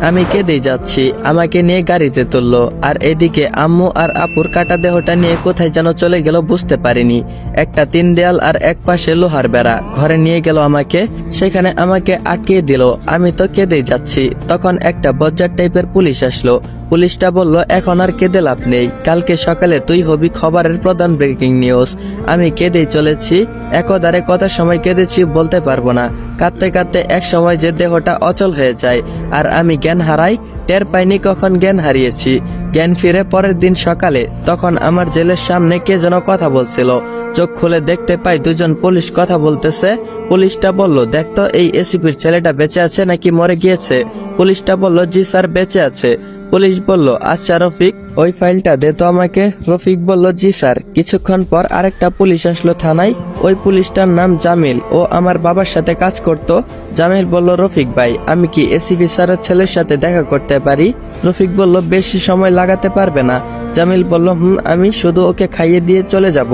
আমি কেঁদেই যাচ্ছি। আমাকে নিয়ে গাড়িতে তুললো, আর এদিকে আম্মু আর আপুর কাটা দেহটা নিয়ে কোথায় যেন চলে গেল বুঝতে পারিনি। একটা 3 দেয়াল আর এক পাশে লোহার বেড়া, ঘরে নিয়ে গেল আমাকে। সেখানে আমাকে আটকিয়ে দিল। আমি তো কেঁদেই যাচ্ছি। তখন একটা বজ্জার টাইপের পুলিশ আসলো। পুলিশটা বলল, এখন আর কেঁদে লাভ নেই, কালকে সকালে তুই হবি খবরের প্রধান ব্রেকিং নিউজ। আমি কেঁদেই চলেছি। একদারে কত সময় কেঁদেছি বলতে পারবো না। কাঁদতে কাঁদতে এক সময় যে দেহটা অচল হয়ে যায়, আর আমি জ্ঞান হারাই। টের পাইনি কখন জ্ঞান হারিয়েছি। জ্ঞান ফিরে পরের দিন সকালে, তখন আমার জেলের সামনে কে যেন কথা বলছিল। চোখ খুলে দেখতে পাই 2জন পুলিশ কথা বলতেছে। পুলিশটা বলল, দেখতো এই এসিপির ছেলেটা বেঁচে আছে নাকি মরে গিয়েছে। পুলিশটা বলল, জি স্যার বেঁচে আছে। পুলিশ বলল, আচ্ছা রফিক, ওই ফাইলটা দে তো আমাকে। রফিক বলল, জি স্যার। কিছুক্ষণ পর আরেকটা পুলিশ আসলো থানায়। ওই পুলিশটার নাম জামিল, ও আমার বাবার সাথে কাজ করত। জামিল বলল, রফিক ভাই, আমি কি এসিপি স্যারের ছেলের সাথে দেখা করতে পারি? রফিক বলল, বেশি সময় লাগাতে পারবে না। জামিল বলল, আমি শুধু ওকে খাইয়ে দিয়ে চলে যাব।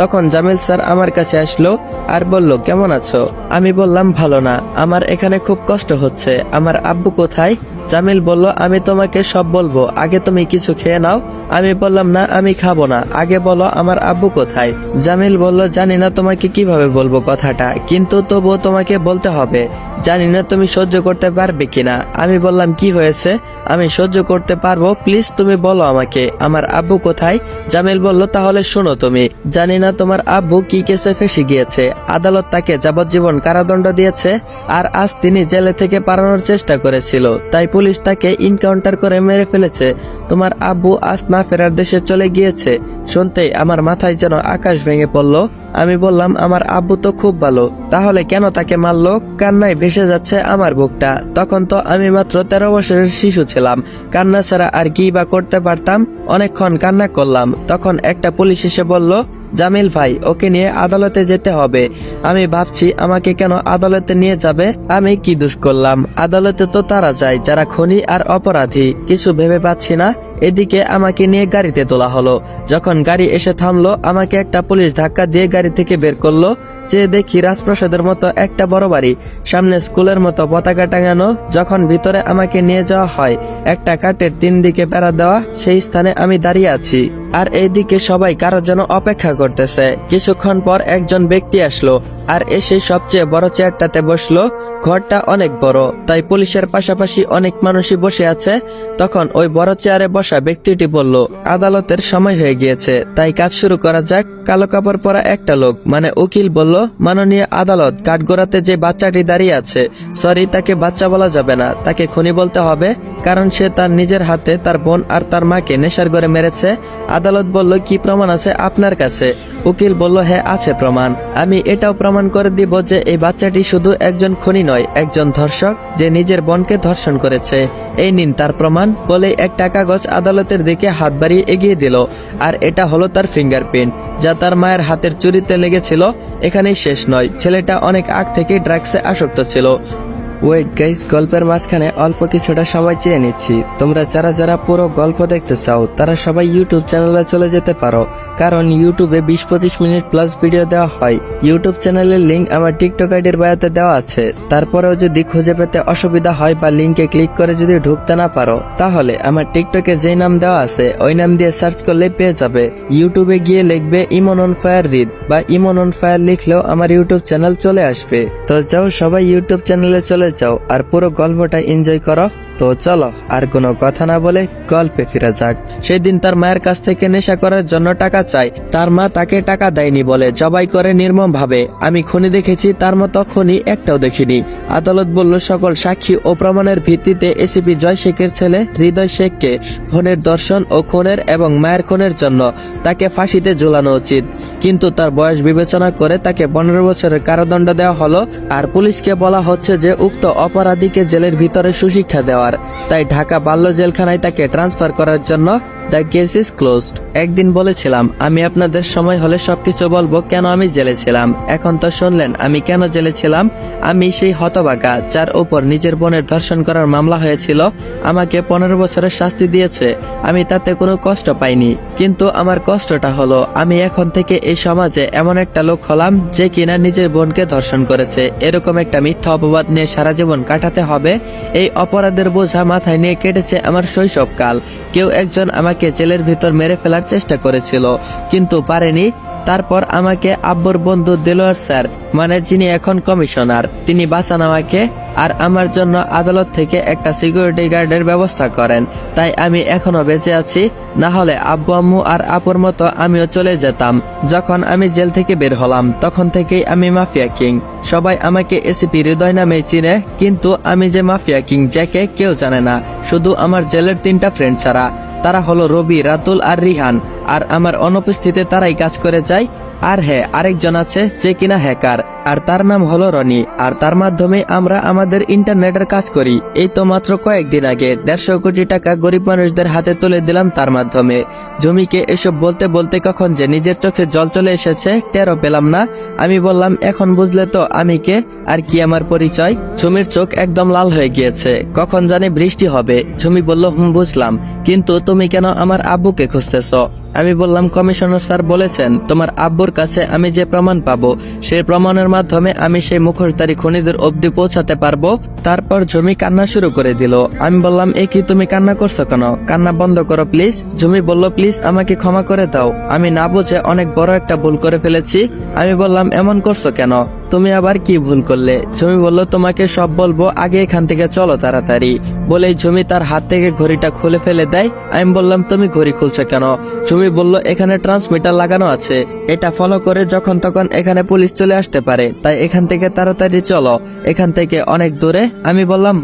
তখন জামিল স্যার আমার কাছে আসলো আর বলল, কেমন আছো? আমি বললাম, ভালো না, আমার এখানে খুব কষ্ট হচ্ছে। আমার আব্বু কোথায়? জামিল বলল, আমি তোমাকে সব বলবো, আগে তুমি কিছু খেয়ে নাও। আমি বললাম, না আমি খাবো না, আগে বলো আমার আব্বু কোথায়। জামিল বলল, জানি না তোমাকে কিভাবে বলবো কথাটা, কিন্তু তবুও তোমাকে বলতে হবে। জানি না তুমি সহ্য করতে পারবে কিনা। আমি বললাম, কি হয়েছে? আমি সহ্য করতে পারবো, প্লিজ তুমি বলো আমাকে আমার আব্বু কোথায়। জামিল বলল, তাহলে শোনো তুমি। জানি না তোমার আব্বু কি কেসে ফেঁসে গিয়েছে। আদালত তাকে যাবজ্জীবন কারাদণ্ড দিয়েছে, আর আজ তিনি জেলে থেকে পালানোর চেষ্টা করেছিল, তাই পুলিশ তাকে ইনকাউন্টার করে মেরে ফেলেছে। তোমার আব্বু আজ না ফেরার দেশে চলে গিয়েছে। শুনতেই আমার মাথায় যেন আকাশ ভেঙে পড়লো। আমি বললাম, আমার আব্বু তো খুব ভালো, তাহলে কেন তাকে মারলো? কান্নায় ভেসে যাচ্ছে আমার বুকটা। তখন তো আমি মাত্র 13 বছরের শিশু ছিলাম। কান্না ছাড়া আর কি বা করতে পারতাম? অনেকক্ষণ কান্না করলাম। তখন একটা পুলিশ এসে বলল, জামিল ভাই, ওকে নিয়ে আদালতে যেতে হবে। আমি ভাবছি আমাকে কেন আদালতে নিয়ে যাবে? আমি কি দোষ করলাম? আদালতে তো তারা যায় যারা খুনি আর অপরাধী। কিছু ভেবে পাচ্ছি না। এদিকে আমাকে নিয়ে গাড়িতে তোলা হলো। যখন গাড়ি এসে থামলো, আমাকে একটা পুলিশ ধাক্কা দিয়ে গাড়ি থেকে বের করলো। যে দেখি রাজপ্রাসাদের মতো একটা বড় বাড়ি, সামনে স্কুলের মতো পতাকা টাঙানো। যখন ভিতরে আমাকে নিয়ে যাওয়া হয়, একটা কাঠের 3 দিকে বেড়া দেওয়া সেই স্থানে আমি দাঁড়িয়ে আছি। আর এইদিকে সবাই কারো যেন অপেক্ষা করতেছে। কিছুক্ষণ পর একজন ব্যক্তি আসলো আর এসে সবচেয়ে বড় চেয়ারটাতে বসলো। ঘরটা অনেক বড়, তাই পুলিশের পাশাপাশি অনেক মানুষই বসে আছে। তখন ওই বড় চেয়ারে বসা ব্যক্তিটি বলল, আদালতের সময় হয়ে গিয়েছে, তাই কাজ শুরু করা যাক। কালো কাপড় পরা একটা লোক, মানে উকিল, বলল, মাননীয় আদালত, কাঠগড়াতে যে বাচ্চাটি দাঁড়িয়ে আছে, সরি, তাকে বাচ্চা বলা যাবে না, তাকে খুনি বলতে হবে, কারণ সে তার নিজের হাতে তার বোন আর তার মাকে নেশার ঘরে মেরেছে। আদালত বলল, কি প্রমাণ আছে আপনার কাছে? উকিল বলল, হ্যাঁ আছে প্রমাণ। আমি এটাও প্রমাণ করে দিব যে এই বাচ্চাটি শুধু একজন খুনি নয়, একজন ধর্ষক, যে নিজের বোনকে ধর্ষণ করেছে। এই নিন তার প্রমাণ। বলে একটা কাগজ আদালতের দিকে হাত বাড়িয়ে এগিয়ে দিল। আর এটা হলো তার ফিঙ্গারপ্রিন্ট, যা তার মায়ের হাতের চুরিতে লেগেছিল। এখানেই শেষ নয়, ছেলেটা অনেক আগ থেকে ড্রাগসে আসক্ত ছিল। ওয়েট গাইস, গল্পের মাঝখানে অল্প কিছুটা সময় চেয়ে নিচ্ছি। তোমরা যারা যারা পুরো গল্প দেখতে চাও, তারা সবাই ইউটিউব চ্যানেলে চলে যেতে পারো, কারণ ইউটিউবে 20-25 মিনিট প্লাস ভিডিও দেওয়া হয়। ইউটিউব চ্যানেলের লিংক আমার টিকটক আইডির বায়োতে দেওয়া আছে। তারপরেও যদি খুঁজে পেতে অসুবিধা হয় বা লিংকে ক্লিক করে যদি ঢুকতে না পারো, তাহলে আমার টিকটকে যেই নাম দেওয়া আছে ওই নাম দিয়ে সার্চ করলে পেয়ে যাবে। ইউটিউবে গিয়ে লিখবে ইমন অন ফায়ার রিড, বা ইমন অন ফায়ার লিখলেও আমার ইউটিউব চ্যানেল চলে আসবে। তো যাও সবাই ইউটিউব চ্যানেলে চলে যাও আর পুরো গল্পটা এনজয় করো। তো চলো আর কোনো কথা না বলে গল্পে ফিরে যাক। সেদিন তার মায়ের কাছ থেকে নেশা করার জন্য টাকা চাই। তার মা তাকে টাকা দেয়নি বলে জবাই করে নির্মম ভাবে। আমি খুনি দেখেছি, তার মতো খুনি একটাও দেখিনি। আদালত বলল, সকল সাক্ষী ও প্রমাণের ভিত্তিতে এসিপি জয় শেখের ছেলে হৃদয় শেখকে খুনের দর্শন ও খুনের এবং মায়ের খুনের জন্য তাকে ফাঁসিতে ঝুলানো উচিত। কিন্তু তার বয়স বিবেচনা করে তাকে 15 বছরের কারাদণ্ড দেওয়া হলো। আর পুলিশকে বলা হচ্ছে যে উক্ত অপরাধীকে জেলের ভিতরে সুশিক্ষা দেওয়ার, তাই ঢাকা বাল্য জেলখানায় তাকে ট্রান্সফার করার জন্য দ্য কেস ইজ ক্লোজড। একদিন বলেছিলাম আমি আপনাদের সময় হলে সবকিছু বলবো কেন আমি জেলে ছিলাম। এখন তো শুনলেন আমি কেন জেলে ছিলাম। আমি সেই হতভাগা যার উপর নিজের বোনের ধর্ষণ করার মামলা হয়েছিল। আমাকে 15 বছরের শাস্তি দিয়েছে। আমি তাতে কোনো কষ্ট পাইনি, কিন্তু আমার কষ্টটা হলো আমি এখন থেকে এই সমাজে এমন একটা লোক হলাম যে কিনা নিজের বোনকে ধর্ষণ করেছে। এরকম একটা মিথ্যা অপবাদ নিয়ে সারা জীবন কাটাতে হবে। এই অপরাধের বোঝা মাথায় নিয়ে কেটেছে আমার শৈশবকাল। কেউ একজন আমাকে জেলের ভিতর মেরে ফেলার চেষ্টা করেছিল, কিন্তু পারেনি। তারপর আমাকে আব্বুর বন্ধু দেলোয়ার স্যার, মানে যিনি এখন কমিশনার, তিনি বাঁচান আমাকে আর আমার জন্য আদালত থেকে একটা সিকিউরিটি গার্ডের ব্যবস্থা করেন। তাই আমি এখনো বেঁচে আছি, না হলে আব্বু আম্মু আর আপুর মতো আমিও চলে যেতাম। যখন আমি জেল থেকে বের হলাম তখন থেকেই আমি মাফিয়া কিং। সবাই আমাকে এসিপি হৃদয় নামে চিনে, কিন্তু আমি যে মাফিয়া কিং যাকে কেউ জানে না, শুধু আমার জেলের 3টা ফ্রেন্ড ছাড়া। তারা হলো রবি, রাতুল আর রিহান। আর আমার অনুপস্থিতিতে তারাই কাজ করে যায়। আর হ্যাঁ, আরেকজন আছে যে কিনা হ্যাকার, আর তার নাম হলো রনি। আর তার মাধ্যমে আমরা আমাদের ইন্টারনেটের কাজ করি। এই তো মাত্র কয়েকদিন আগে 150 কোটি টাকা গরিব মানুষদের হাতে তুলে দিলাম তার মাধ্যমে। জমিকে এসব বলতে বলতে কখন যে নিজের চোখে জল চলে এসেছে টেরও পেলাম না। আমি বললাম, এখন বুঝলে তো আমি কে আর কি আমার পরিচয়। জমির চোখ একদম লাল হয়ে গিয়েছে। কখন জানি বৃষ্টি হবে। জমি বলল, বুঝলাম, কিন্তু তুমি কেন আমার আব্বুকে খুঁজতেছ? আমি বললাম, কমিশনার স্যার বলেছেন তোমার আব্বুর কাছে আমি যে প্রমাণ পাবো সেই প্রমাণের মাধ্যমে আমি সেই মুখোশধারী খুনিদের অবধি পৌঁছাতে পারবো। তারপর জমি কান্না শুরু করে দিল। আমি বললাম, এ কি তুমি কান্না করছো কেন? কান্না বন্ধ করো প্লিজ। জমি বলল, প্লিজ আমাকে ক্ষমা করে দাও, আমি না বুঝে অনেক বড় একটা ভুল করে ফেলেছি। আমি বললাম, এমন করছো কেন? তুমি আবার কি ভুল করলে? জমি বলল, তোমাকে সব বলবো, আগে এখান থেকে চলো তাড়াতাড়ি। বলেই জমি তার হাত থেকে ঘড়িটা খুলে ফেলে দেয়। আমি বললাম, তুমি ঘড়ি খুলছো কেন? জমি বলল, এখানে ট্রান্সমিটার লাগানো আছে, এটা ফলো করে যখন তখন এখানে পুলিশ চলে আসতে পারে, তাই এখান থেকে তাড়াতাড়ি চলো, এখান থেকে অনেক দূরে। আমি বললাম,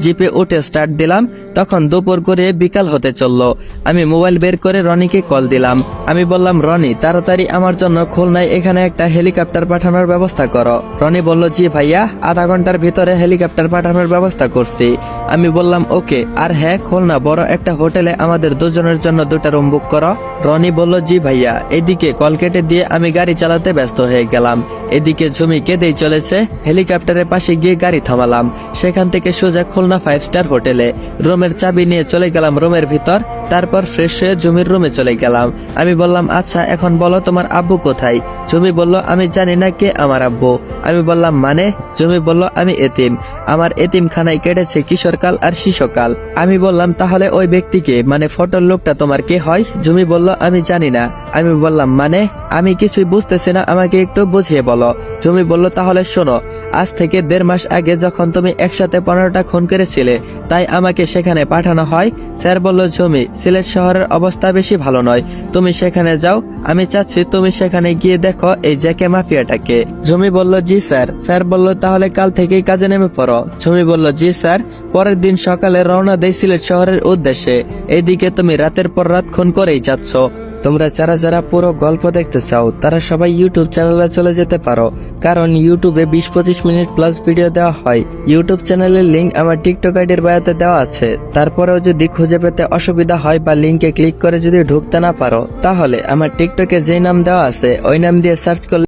জিপে উঠে স্টার্ট দিলাম। তখন দুপুর করে বিকাল হতে চললো। আমি মোবাইল বের করে রনিকে কল দিলাম। আমি বললাম, রনি তাড়াতাড়ি আমার জন্য খুলনায় এখানে একটা হেলিকপ্টার পাঠানোর ব্যবস্থা করো। রনি বলল, জি ভাইয়া, আধা ঘন্টার ভিতরে হেলিকপ্টার পাঠানোর ব্যবস্থা করছি। আমি বললাম, ওকে। আর হ্যাঁ, খুলনা বড় একটা হোটেলে আমাদের দুজনের জন্য 2টা রুম বুক করো। রনি বলল, জি ভাইয়া। এদিকে কল কেটে দিয়ে আমি গাড়ি চালাতে ব্যস্ত হয়ে গেলাম। এদিকে জমি কেঁদেই চলেছে। হেলিকপ্টারের পাশে গিয়ে গাড়ি থামালাম। সেখান থেকে সোজা খুলনা 5 স্টার হোটেলে। রুমের চাবি নিয়ে চলে গেলাম রুমের ভিতর। তারপর ফ্রেশ হয়ে জমির রুমে চলে গেলাম। আমি বললাম, আচ্ছা এখন বলো তোমার আব্বু কোথায়? জমি বলল, আমি জানি না কে আমার আব্বু। আমি বললাম, মানে? জমি বলল, আমি এতিম, আমার এতিমখানায় কেটেছে কিশোরকাল আর শিশুকাল। আমি বললাম, তাহলে ওই ব্যক্তিকে, মানে ফটোর লোকটা তোমার কে হয়? জমি বলল, আমি জানি না। আমি বললাম, মানে? আমি কিছুই বুঝতেছি না, আমাকে একটু বুঝিয়ে বলো। জমি বলল, তাহলে শোনো, আজ থেকে 1.5 মাস আগে যখন তুমি একসাথে 15টা খুন করেছিলে, তাই আমাকে সেখানে পাঠানো হয়। স্যার বলল, জমি, সিলেট শহরের অবস্থা বেশি ভালো নয়, তুমি সেখানে যাও। আমি চাচ্ছি তুমি সেখানে গিয়ে দেখো এই জ্যাকে মাফিয়াটাকে। জমি বলল, জি স্যার। স্যার বলল, তাহলে কাল থেকেই কাজে নেমে পড়ো। জমি বলল, জি স্যার। পরের দিন সকালে রওনা দেই সিলেট শহরের উদ্দেশ্যে। এইদিকে তুমি রাতের পর রাত খুন করেই যাচ্ছ। তোমরা যারা যারা পুরো গল্প দেখতে চাও তারা সবাই ইউটিউব চ্যানেলে চলে যেতে পারো, কারণ ইউটিউবে 20-25 মিনিট প্লাস ভিডিও দেওয়া হয়। ইউটিউব চ্যানেলের লিংক আমার টিকটক আইডির বায়োতে দেওয়া আছে। তারপরেও যদি খুঁজে পেতে অসুবিধা হয় বা লিংকে ক্লিক করে যদি ঢুকতে না পারো, তাহলে আমার টিকটকে যেই নাম দেওয়া আছে ওই নাম দিয়ে সার্চ করলে